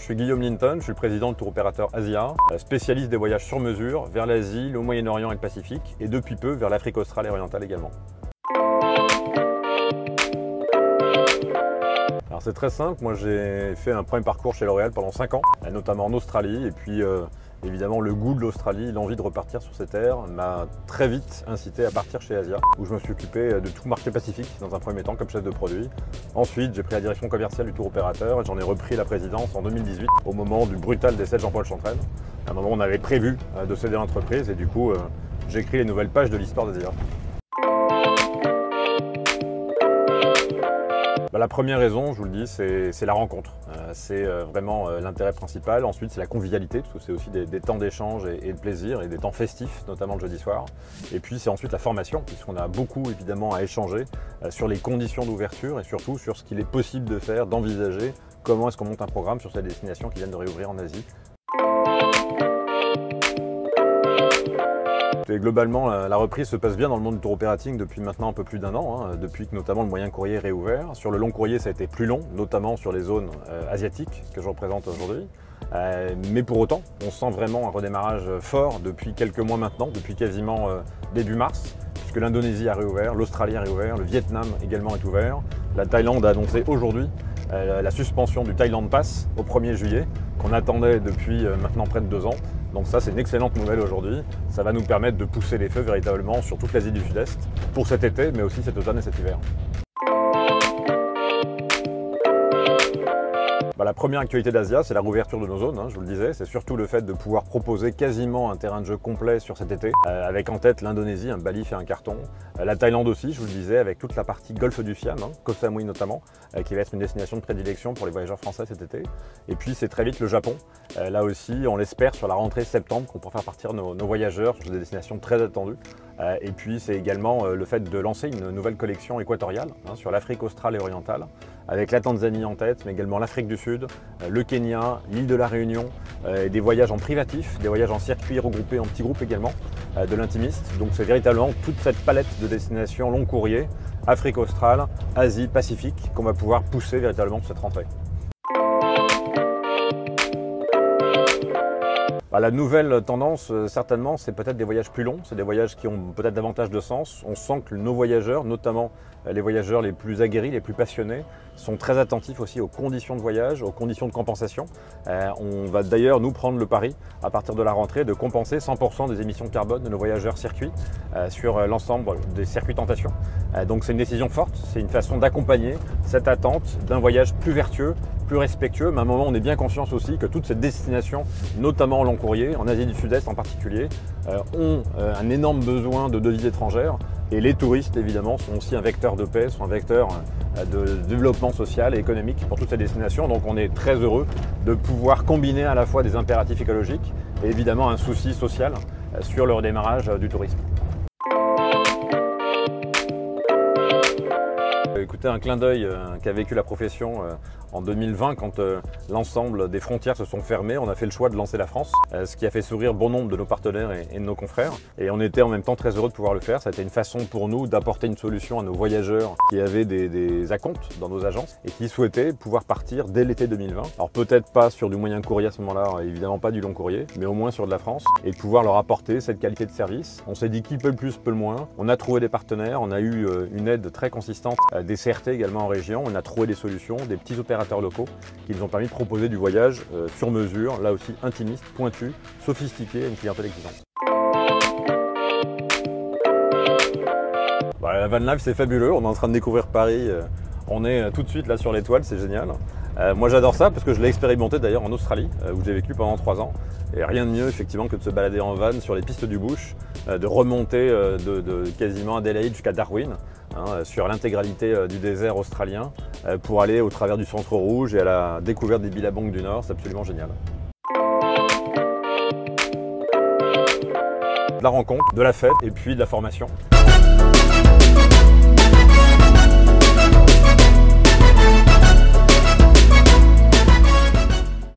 suis Guillaume Linton, je suis le président du tour opérateur Asia, spécialiste des voyages sur mesure vers l'Asie, le Moyen-Orient et le Pacifique, et depuis peu vers l'Afrique australe et orientale également. Alors c'est très simple, moi j'ai fait un premier parcours chez L'Oréal pendant 5 ans, notamment en Australie, et puis évidemment le goût de l'Australie, l'envie de repartir sur ces terres m'a très vite incité à partir chez Asia, où je me suis occupé de tout le marché pacifique dans un premier temps comme chef de produit. Ensuite j'ai pris la direction commerciale du tour opérateur et j'en ai repris la présidence en 2018 au moment du brutal décès de Jean-Paul Chantrenne. À un moment où on avait prévu de céder l'entreprise et du coup j'ai écrit les nouvelles pages de l'histoire d'Asia. La première raison, je vous le dis, c'est la rencontre. C'est vraiment l'intérêt principal. Ensuite, c'est la convivialité, parce que c'est aussi des temps d'échange et de plaisir, et des temps festifs, notamment le jeudi soir. Et puis, c'est ensuite la formation, puisqu'on a beaucoup, évidemment, à échanger sur les conditions d'ouverture et surtout sur ce qu'il est possible de faire, d'envisager, comment est-ce qu'on monte un programme sur ces destinations qui viennent de réouvrir en Asie. Et globalement, la reprise se passe bien dans le monde du tour opérating depuis maintenant un peu plus d'1 an, depuis que notamment le moyen courrier est réouvert. Sur le long courrier, ça a été plus long, notamment sur les zones asiatiques que je représente aujourd'hui. Mais pour autant, on sent vraiment un redémarrage fort depuis quelques mois maintenant, depuis quasiment début mars, puisque l'Indonésie a réouvert, l'Australie a réouvert, le Vietnam également est ouvert. La Thaïlande a annoncé aujourd'hui la suspension du Thailand Pass au 1er juillet, qu'on attendait depuis maintenant près de 2 ans. Donc ça, c'est une excellente nouvelle aujourd'hui. Ça va nous permettre de pousser les feux véritablement sur toute l'Asie du Sud-Est pour cet été, mais aussi cet automne et cet hiver. La première actualité d'Asia, c'est la réouverture de nos zones, je vous le disais. C'est surtout le fait de pouvoir proposer quasiment un terrain de jeu complet sur cet été, avec en tête l'Indonésie, Bali fait un carton. La Thaïlande aussi, je vous le disais, avec toute la partie golfe du Siam, Koh Samui notamment, qui va être une destination de prédilection pour les voyageurs français cet été. Et puis c'est très vite le Japon. Là aussi, on l'espère sur la rentrée septembre qu'on pourra faire partir nos voyageurs sur des destinations très attendues. Et puis c'est également le fait de lancer une nouvelle collection équatoriale sur l'Afrique australe et orientale, avec la Tanzanie en tête, mais également l'Afrique du Sud, le Kenya, l'île de la Réunion, des voyages en privatif, des voyages en circuit regroupés en petits groupes également, de l'intimiste. Donc c'est véritablement toute cette palette de destinations long courrier, Afrique australe, Asie, Pacifique, qu'on va pouvoir pousser véritablement pour cette rentrée. La nouvelle tendance, certainement, c'est peut-être des voyages plus longs, c'est des voyages qui ont peut-être davantage de sens. On sent que nos voyageurs, notamment les voyageurs les plus aguerris, les plus passionnés, sont très attentifs aussi aux conditions de voyage, aux conditions de compensation. On va d'ailleurs nous prendre le pari, à partir de la rentrée, de compenser 100% des émissions de carbone de nos voyageurs circuits sur l'ensemble des circuits tentation. Donc c'est une décision forte, c'est une façon d'accompagner cette attente d'un voyage plus vertueux, plus respectueux, mais à un moment on est bien conscient aussi que toutes ces destinations, notamment en long courrier, en Asie du Sud-Est en particulier, ont un énorme besoin de devises étrangères et les touristes évidemment sont aussi un vecteur de paix, sont un vecteur de développement social et économique pour toutes ces destinations. Donc on est très heureux de pouvoir combiner à la fois des impératifs écologiques et évidemment un souci social sur le redémarrage du tourisme. Écoutez, un clin d'œil qu'a vécu la profession en 2020 quand l'ensemble des frontières se sont fermées. On a fait le choix de lancer la France, ce qui a fait sourire bon nombre de nos partenaires et de nos confrères. Et on était en même temps très heureux de pouvoir le faire. Ça a été une façon pour nous d'apporter une solution à nos voyageurs qui avaient des acomptes dans nos agences et qui souhaitaient pouvoir partir dès l'été 2020. Alors peut-être pas sur du moyen courrier à ce moment-là, évidemment pas du long courrier, mais au moins sur de la France et de pouvoir leur apporter cette qualité de service. On s'est dit qui peut le plus, peut le moins. On a trouvé des partenaires, on a eu une aide très consistante des CRT également en région. On a trouvé des solutions, des petits opérateurs locaux qui nous ont permis de proposer du voyage sur mesure, là aussi intimiste, pointu, sophistiqué, à une clientèle exigeante. La van life c'est fabuleux, on est en train de découvrir Paris, on est tout de suite là sur l'étoile, c'est génial. Moi j'adore ça parce que je l'ai expérimenté d'ailleurs en Australie où j'ai vécu pendant 3 ans et rien de mieux effectivement que de se balader en van sur les pistes du bush, de remonter de quasiment Adélaïde jusqu'à Darwin, sur l'intégralité du désert australien pour aller au travers du centre rouge et à la découverte des Billabong du Nord, c'est absolument génial. De la rencontre, de la fête et puis de la formation.